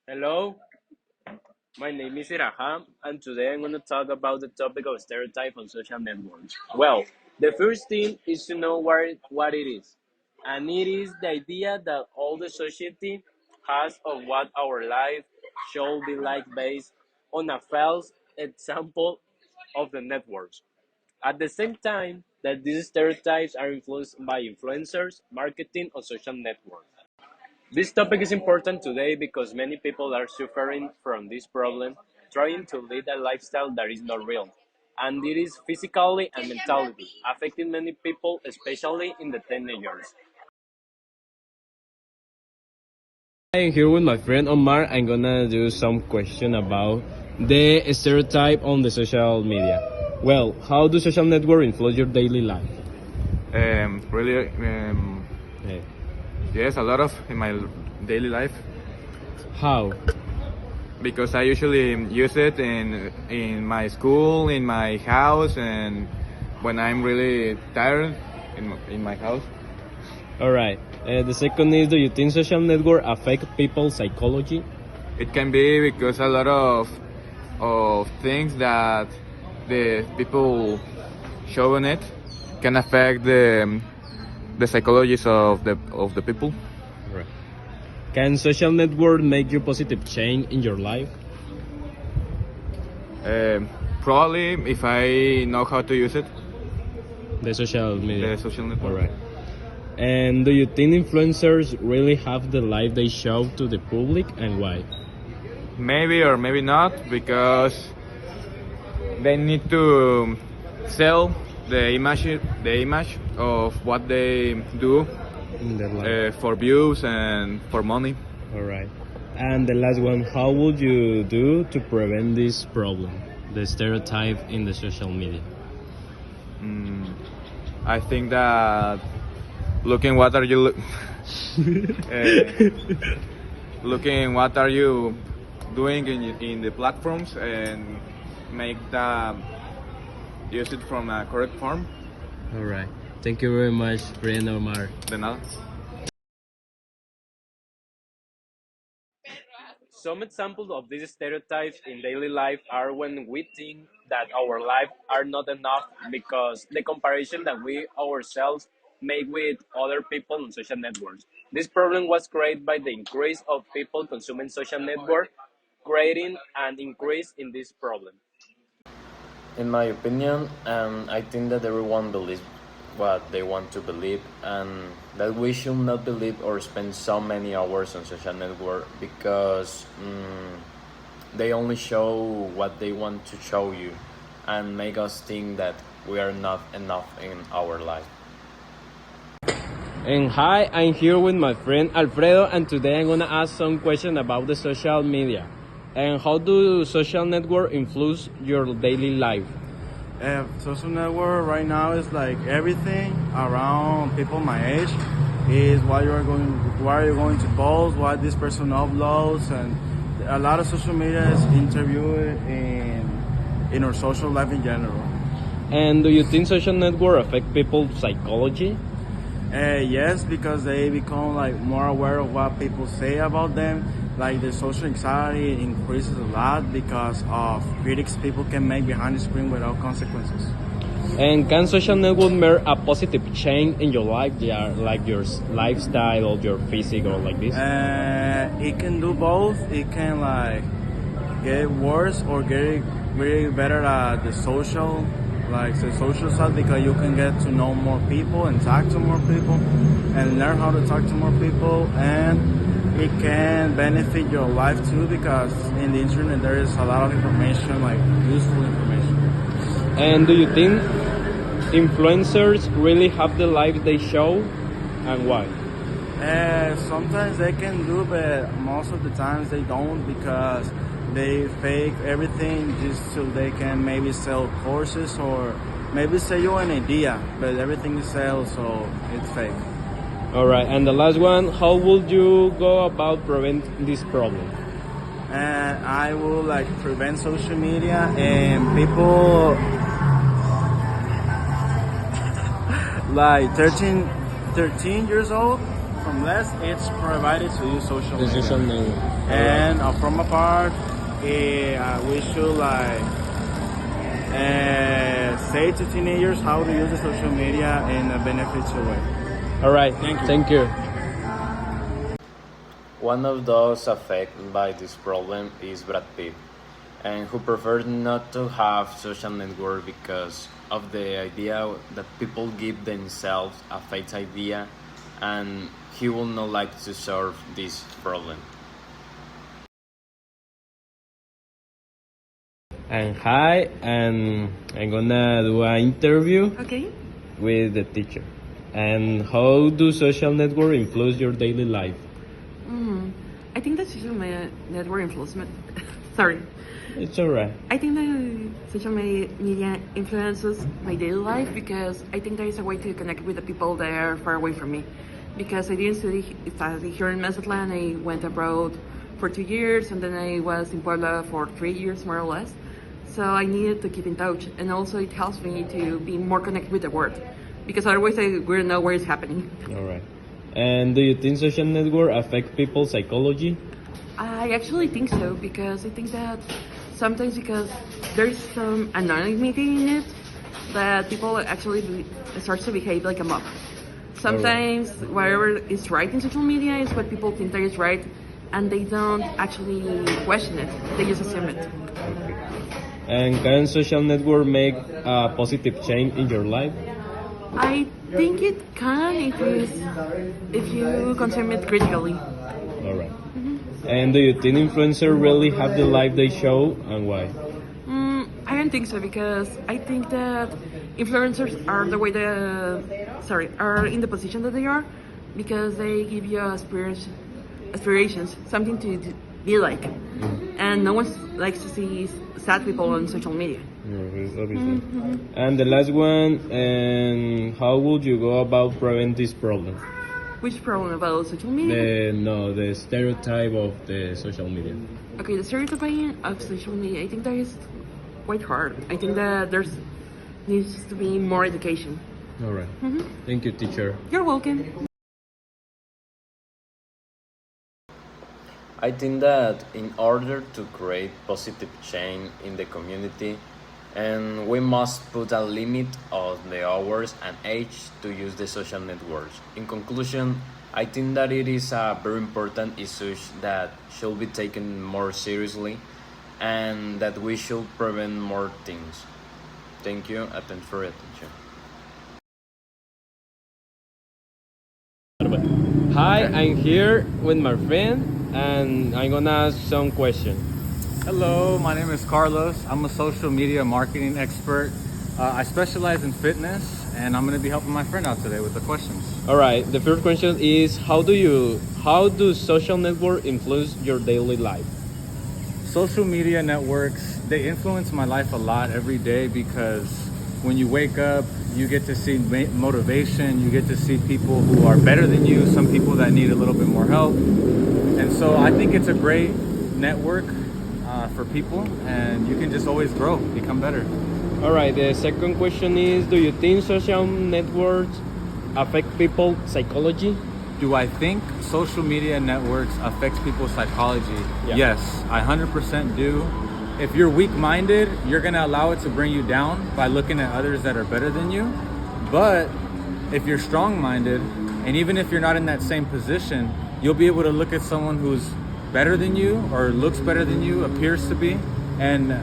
Hello, my name is Iraham, and today I'm going to talk about the topic of stereotype on social networks. Well, the first thing is to know what it is, and it is the idea that all the society has of what our life should be like based on a false example of the networks. At the same time, that these stereotypes are influenced by influencers, marketing, or social networks. This topic is important today because many people are suffering from this problem, trying to lead a lifestyle that is not real. And it is physically and mentally affecting many people, especially in the teenagers. I am here with my friend Omar. I'm gonna do some question about the stereotype on the social media. Well, how do social network influence your daily life? Really, Eh, yes, a lot of in my daily life How? because I usually use it in my school, in my house, and when I'm really tired in my house. All right. The second is, do you think social network affect people's psychology? It can be because a lot of things that the people show on it can affect the psychologies of the people. Right. Can social network make you positive change in your life? Probably if I know how to use it, The social media. the social network. All right. And do you think influencers really have the life they show to the public, and why? Maybe or maybe not, because they need to sell the image of what they do In their life. for views and for money. All right. And the last one, how would you do to prevent this problem, the stereotype in the social media? I think that looking what are you looking what are you doing in the platforms and make the use it from a correct form. All right. Thank you very much, friend Omar. De nada. Some examples of these stereotypes in daily life are when we think that our life are not enough because the comparison that we ourselves make with other people on social networks. This problem was created by the increase of people consuming social network, creating an increase in this problem. In my opinion, I think that everyone believes what they want to believe, and that we should not believe or spend so many hours on social network because they only show what they want to show you and make us think that we are not enough in our life. And hi, I'm here with my friend Alfredo, and today I'm gonna ask some questions about the social media. And how do social network influence your daily life? Social network right now is like everything around people my age is what are you going to post, what this person uploads, and a lot of social media is interviewed in our social life in general. And do you think social network affect people's psychology? Yes, because they become like more aware of what people say about them. Like the social anxiety increases a lot because of critics people can make behind the screen without consequences. And can social network make a positive change in your life, yeah, like your lifestyle or your physique or like this? It can do both. It can like get worse or get really better at the social side because you can get to know more people and talk to more people and learn how to talk to more people, and it can benefit your life too because in the internet there is a lot of information, like useful information. And do you think influencers really have the life they show, and why? Sometimes they can do, but most of the times they don't because they fake everything just so they can maybe sell courses or maybe sell you an idea, but everything is sales, so it's fake. All right, and the last one, how would you go about prevent this problem? And I will like prevent social media and people like 13 years old from less, it's provided to use social The media. social network. And from a part, we should like say to teenagers how to use the social media in a beneficial way. All right. Thank you. Thank you. One of those affected by this problem is Brad Pitt, and who prefers not to have social network because of the idea that people give themselves a fake idea, and he will not like to solve this problem. And hi, and I'm gonna do an interview Okay. with the teacher. And how do social network influence your daily life? I think that social network influence. Sorry. It's alright. I think that social media influences my daily life because I think that is a way to connect with the people that are far away from me. Because I didn't study here in Mazatlan. I went abroad for 2 years, and then I was in Puebla for 3 years, more or less. So I needed to keep in touch, and also it helps me to be more connected with the world, because otherwise I wouldn't know where it's happening. Alright. And do you think social network affect people's psychology? I actually think so, because I think that sometimes because there's some anonymity in it, that people actually start to behave like a mob. Sometimes whatever is right in social media is what people think that is right, and they don't actually question it. They just assume it. Okay. And can social network make a positive change in your life? I think it can if you consume it critically. Alright. And do you think influencers really have the life they show, and why? I don't think so, because I think that influencers are the way are in the position that they are because they give you aspirations, something to be like, and no one likes to see sad people on social media. Obviously. And the last one, and how would you go about prevent this problem? Which problem about social media? The stereotype of the social media. Okay, the stereotyping of social media, I think that is quite hard. I think that needs to be more education. All right. Thank you, teacher. You're welcome. I think that in order to create positive change in the community, and we must put a limit on the hours and age to use the social networks. In conclusion, I think that it is a very important issue that should be taken more seriously, and that we should prevent more things. Thank you, and thanks for your attention. Hi, I'm here with my friend, and I'm gonna ask some questions. Hello, my name is Carlos. I'm a social media marketing expert. I specialize in fitness, and I'm going to be helping my friend out today with the questions. All right. The first question is, how do social network influence your daily life? Social media networks, they influence my life a lot every day because when you wake up, you get to see motivation, you get to see people who are better than you, some people that need a little bit more help. And so I think it's a great network for people, and you can just always grow, become better. All right. The second question is, do you think social networks affect people's psychology? Do I think social media networks affects people's psychology? Yeah. Yes, I 100% do. If you're weak-minded, you're gonna allow it to bring you down by looking at others that are better than you. But if you're strong-minded, and even if you're not in that same position, you'll be able to look at someone who's better than you or looks better than you, appears to be, and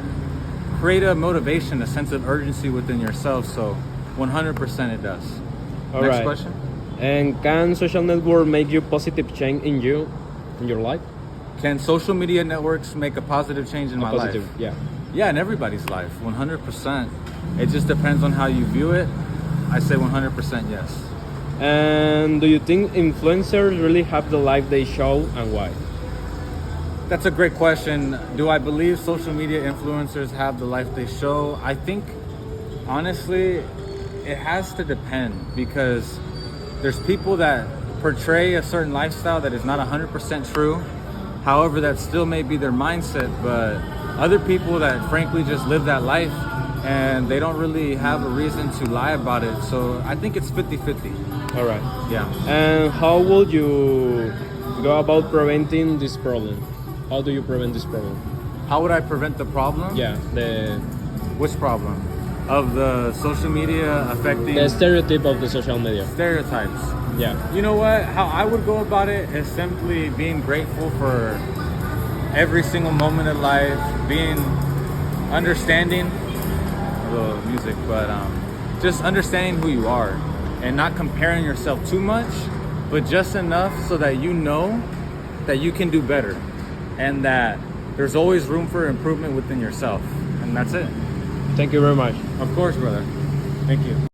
create a motivation, a sense of urgency within yourself. So 100% it does. All Next right. question. And can social network make you positive change in your life? Can social media networks make a positive change in my Positive, life? yeah. Yeah, in everybody's life, 100%. It just depends on how you view it. I say 100% yes. And do you think influencers really have the life they show, and why? That's a great question. Do I believe social media influencers have the life they show? I think, honestly, it has to depend, because there's people that portray a certain lifestyle that is not 100% true. However, that still may be their mindset, but other people that frankly just live that life and they don't really have a reason to lie about it. So I think it's 50-50. All right. Yeah. And how would you go about preventing this problem? How do you prevent this problem? How would I prevent the problem? Yeah, Which problem? Of the social media affecting the stereotype of the social media. stereotypes. Yeah. You know what? How I would go about it is simply being grateful for every single moment of life, being understanding the music, but just understanding who you are and not comparing yourself too much, but just enough so that you know that you can do better and that there's always room for improvement within yourself. And that's it. Thank you very much. Of course, brother. Thank you.